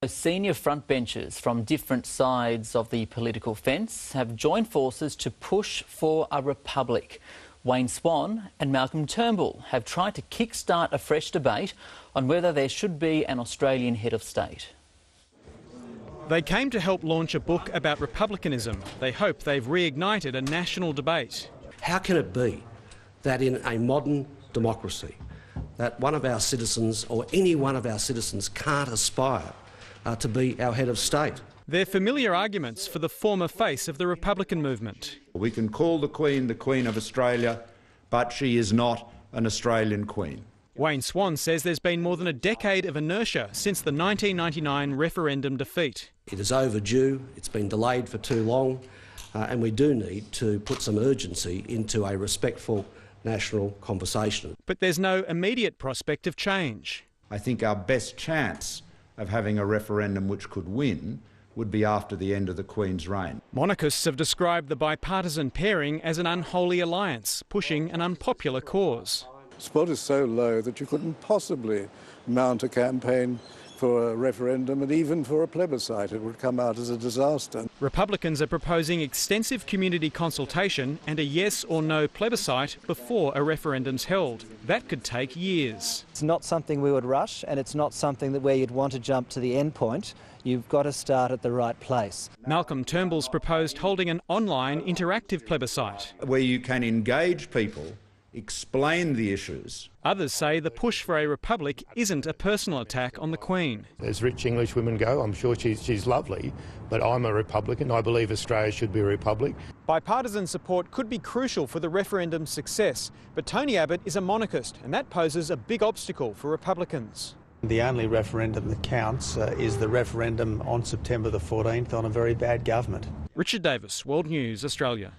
Senior frontbenchers from different sides of the political fence have joined forces to push for a republic. Wayne Swan and Malcolm Turnbull have tried to kickstart a fresh debate on whether there should be an Australian head of state. They came to help launch a book about republicanism. They hope they've reignited a national debate. How can it be that in a modern democracy that one of our citizens or any one of our citizens can't aspire to be our head of state? They're familiar arguments for the former face of the Republican movement. We can call the Queen of Australia, but she is not an Australian Queen. Wayne Swan says there's been more than a decade of inertia since the 1999 referendum defeat. It is overdue, it's been delayed for too long, and we do need to put some urgency into a respectful national conversation. But there's no immediate prospect of change. I think our best chance of having a referendum which could win would be after the end of the Queen's reign. Monarchists have described the bipartisan pairing as an unholy alliance, pushing an unpopular cause. Support is so low that you couldn't possibly mount a campaign for a referendum, and even for a plebiscite it would come out as a disaster. Republicans are proposing extensive community consultation and a yes or no plebiscite before a referendum's held. That could take years. It's not something we would rush, and it's not something that where you'd want to jump to the end point. You've got to start at the right place. Malcolm Turnbull's proposed holding an online interactive plebiscite, where you can engage people, explain the issues. Others say the push for a republic isn't a personal attack on the Queen. As rich English women go, I'm sure she's lovely, but I'm a Republican. I believe Australia should be a republic. Bipartisan support could be crucial for the referendum's success, but Tony Abbott is a monarchist, and that poses a big obstacle for Republicans. The only referendum that counts is the referendum on September the 14th on a very bad government. Richard Davis, World News, Australia.